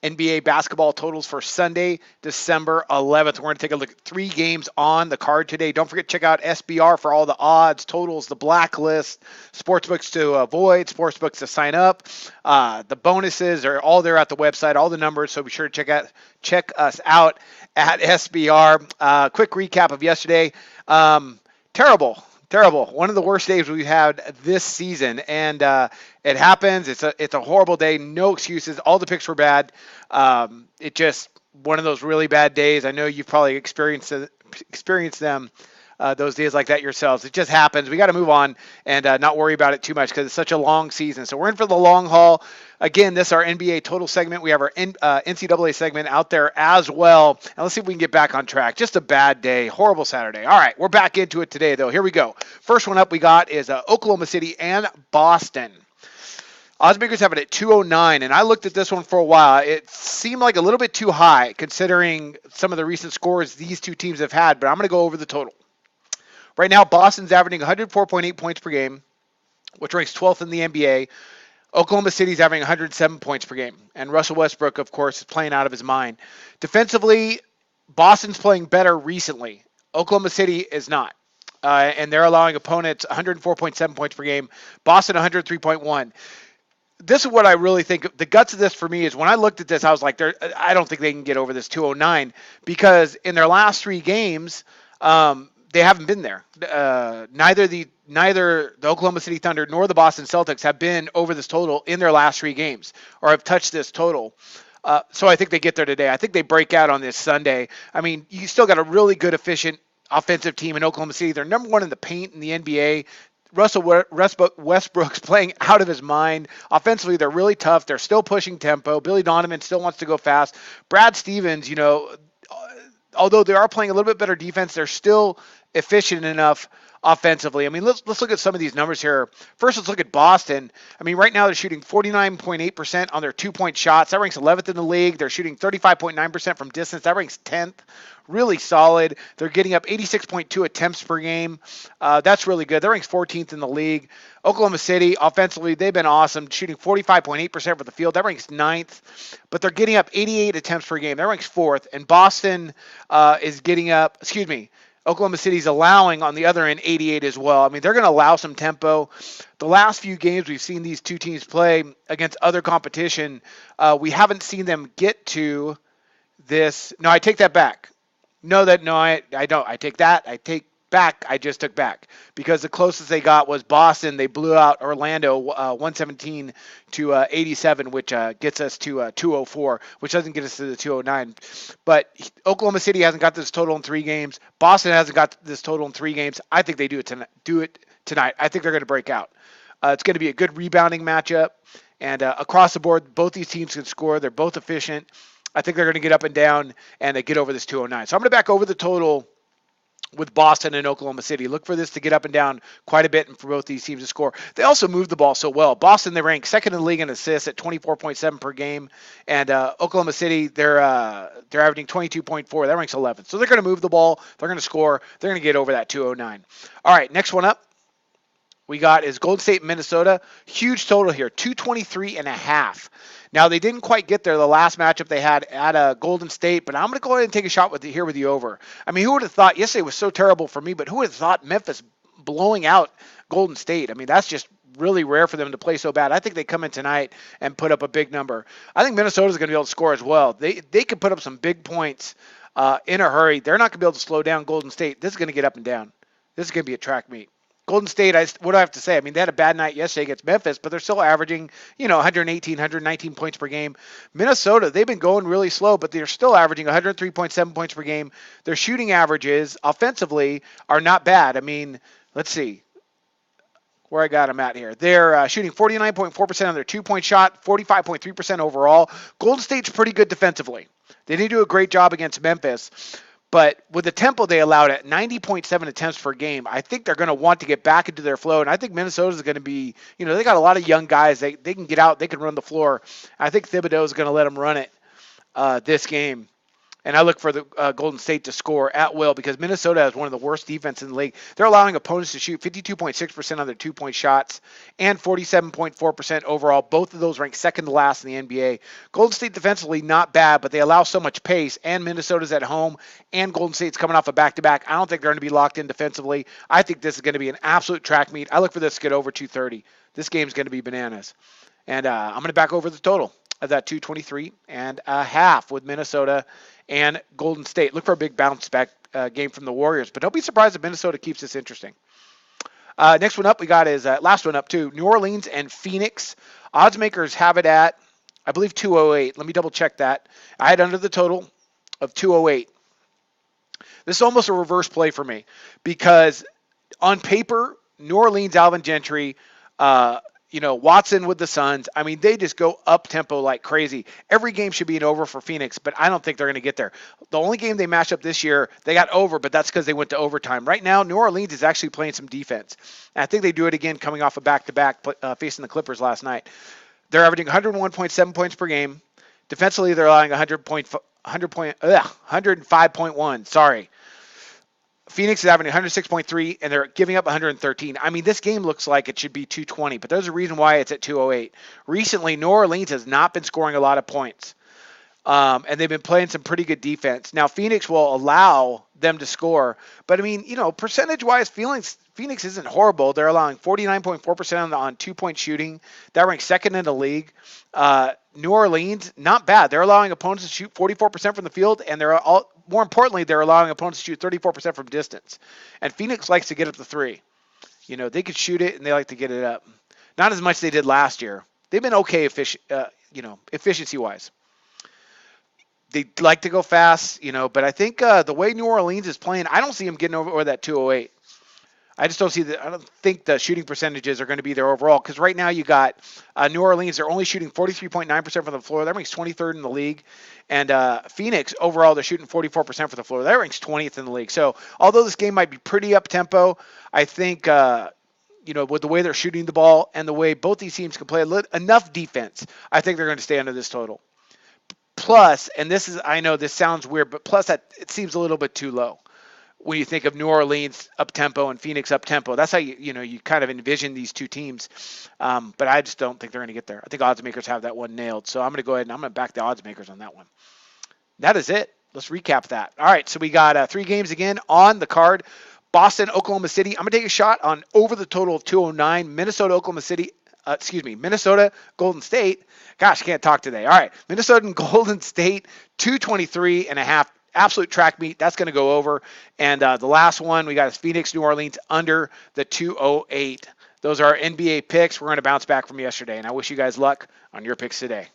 NBA basketball totals for Sunday, December 11th. We're going to take a look at 3 games on the card today. Don't forget to check out SBR for all the odds, totals, the blacklist, sportsbooks to avoid, sportsbooks to sign up. The bonuses are all there at the website, all the numbers. So be sure to check us out at SBR. Quick recap of yesterday. Terrible. Terrible. One of the worst days we've had this season, and it happens. It's a horrible day. No excuses. All the picks were bad. It just one of those really bad days. I know you've probably experienced them. Those days like that yourselves. It just happens. We got to move on and not worry about it too much because it's such a long season. So we're in for the long haul. Again, this is our NBA total segment. We have our NCAA segment out there as well. And let's see if we can get back on track. Just a bad day. Horrible Saturday. All right, we're back into it today, though. Here we go. First one up we got is Oklahoma City and Boston. Oddsmakers have it at 209, and I looked at this one for a while. It seemed like a little bit too high considering some of the recent scores these two teams have had, but I'm going to go over the total. Right now, Boston's averaging 104.8 points per game, which ranks 12th in the NBA. Oklahoma City's averaging 107 points per game. And Russell Westbrook, of course, is playing out of his mind. Defensively, Boston's playing better recently. Oklahoma City is not. And they're allowing opponents 104.7 points per game. Boston 103.1. This is what I really think. The guts of this for me is when I looked at this, I was like, I don't think they can get over this 209 because in their last 3 games, they haven't been there. Neither the Oklahoma City Thunder nor the Boston Celtics have been over this total in their last 3 games or have touched this total. So I think they get there today. I think they break out on this Sunday. I mean, you still got a really good, efficient offensive team in Oklahoma City. They're number 1 in the paint in the NBA. Russell Westbrook's playing out of his mind. Offensively, they're really tough. They're still pushing tempo. Billy Donovan still wants to go fast. Brad Stevens, although they are playing a little bit better defense, they're still efficient enough offensively. I mean, let's look at some of these numbers here. First, let's look at Boston. I mean, right now they're shooting 49.8% on their 2-point shots. That ranks 11th in the league. They're shooting 35.9% from distance. That ranks 10th. Really solid. They're getting up 86.2 attempts per game. That's really good. That ranks 14th in the league. Oklahoma City, offensively, they've been awesome, shooting 45.8% from the field. That ranks 9th. But they're getting up 88 attempts per game. That ranks 4th. And Boston is getting up, Oklahoma City's allowing on the other end 88 as well. I mean, they're going to allow some tempo. The last few games we've seen these two teams play against other competition, we haven't seen them get to this. No, I take that back. I don't. I take that. I take back. I just took back because the closest they got was Boston. They blew out Orlando 117 to 87, which gets us to 204, which doesn't get us to the 209. But Oklahoma City hasn't got this total in 3 games. Boston hasn't got this total in 3 games. I think they do it tonight. I think they're going to break out. It's going to be a good rebounding matchup, and across the board, both these teams can score. They're both efficient. I think they're going to get up and down and get over this 209. So I'm going to back over the total with Boston and Oklahoma City. Look for this to get up and down quite a bit and for both these teams to score. They also move the ball so well. Boston, they rank 2nd in the league in assists at 24.7 per game. And Oklahoma City, they're averaging 22.4. That ranks 11th. So they're going to move the ball. They're going to score. They're going to get over that 209. All right, next one up we got is Golden State, Minnesota. Huge total here, 223.5. Now, they didn't quite get there the last matchup they had at Golden State, but I'm going to go ahead and take a shot with the over. I mean, who would have thought, yesterday was so terrible for me, but who would have thought Memphis blowing out Golden State? I mean, that's just really rare for them to play so bad. I think they come in tonight and put up a big number. I think Minnesota's going to be able to score as well. They could put up some big points in a hurry. They're not going to be able to slow down Golden State. This is going to get up and down. This is going to be a track meet. Golden State, what do I have to say? I mean, they had a bad night yesterday against Memphis, but they're still averaging, 118, 119 points per game. Minnesota, they've been going really slow, but they're still averaging 103.7 points per game. Their shooting averages offensively are not bad. I mean, let's see where I got them at here. They're shooting 49.4% on their 2-point shot, 45.3% overall. Golden State's pretty good defensively. They didn't do a great job against Memphis. But with the tempo they allowed at 90.7 attempts per game, I think they're going to want to get back into their flow. And I think Minnesota's going to be, they got a lot of young guys. They can get out. They can run the floor. I think Thibodeau is going to let them run it this game. and I look for the Golden State to score at will because Minnesota has one of the worst defense in the league. They're allowing opponents to shoot 52.6% on their two-point shots and 47.4% overall. Both of those rank second to last in the NBA. Golden State defensively not bad, but they allow so much pace, and Minnesota's at home, and Golden State's coming off a back-to-back. I don't think they're going to be locked in defensively. I think this is going to be an absolute track meet. I look for this to get over 230. This game's going to be bananas. And I'm going to back over the total of that 223.5 with Minnesota and Golden State. Look for a big bounce back game from the Warriors, but don't be surprised if Minnesota keeps this interesting. Next one up we got is last one up too. New Orleans and Phoenix. Odds makers have it at, I believe, 208. Let me double check that. I had under the total of 208. This is almost a reverse play for me because on paper, New Orleans, Alvin Gentry, Watson with the Suns. I mean, they just go up tempo like crazy. Every game should be an over for Phoenix, but I don't think they're going to get there. The only game they matched up this year, they got over, but that's because they went to overtime. Right now, New Orleans is actually playing some defense. And I think they do it again coming off a back-to-back facing the Clippers last night. They're averaging 101.7 points per game. Defensively, they're allowing 105.1. Sorry. Phoenix is averaging 106.3, and they're giving up 113. I mean, this game looks like it should be 220, but there's a reason why it's at 208. Recently, New Orleans has not been scoring a lot of points, and they've been playing some pretty good defense. Now, Phoenix will allow them to score, but I mean, percentage-wise, Phoenix isn't horrible. They're allowing 49.4% on two-point shooting. That ranks second in the league. New Orleans, not bad. They're allowing opponents to shoot 44% from the field, and more importantly, they're allowing opponents to shoot 34% from distance. And Phoenix likes to get up the three. They could shoot it, and they like to get it up. Not as much as they did last year. They've been okay efficiency-wise. They like to go fast, but I think the way New Orleans is playing, I don't see them getting over that 208. I just don't see that. I don't think the shooting percentages are going to be there overall because right now you got New Orleans. They're only shooting 43.9% from the floor. That ranks 23rd in the league. And Phoenix, overall, they're shooting 44% from the floor. That ranks 20th in the league. So although this game might be pretty up-tempo, I think, with the way they're shooting the ball and the way both these teams can play enough defense, I think they're going to stay under this total. Plus, and I know this sounds weird, but plus that it seems a little bit too low. When you think of New Orleans up-tempo and Phoenix up-tempo, that's how you kind of envision these two teams. But I just don't think they're going to get there. I think odds makers have that one nailed. So I'm going to go ahead and I'm going to back the odds makers on that one. That is it. Let's recap that. All right, so we got 3 games again on the card. Boston, Oklahoma City. I'm going to take a shot on over the total of 209. Minnesota, Golden State. Gosh, can't talk today. All right, Minnesota and Golden State, 223.5. Absolute track meet. That's going to go over. And the last one we got is Phoenix, New Orleans under the 208. Those are our NBA picks. We're going to bounce back from yesterday, and I wish you guys luck on your picks today.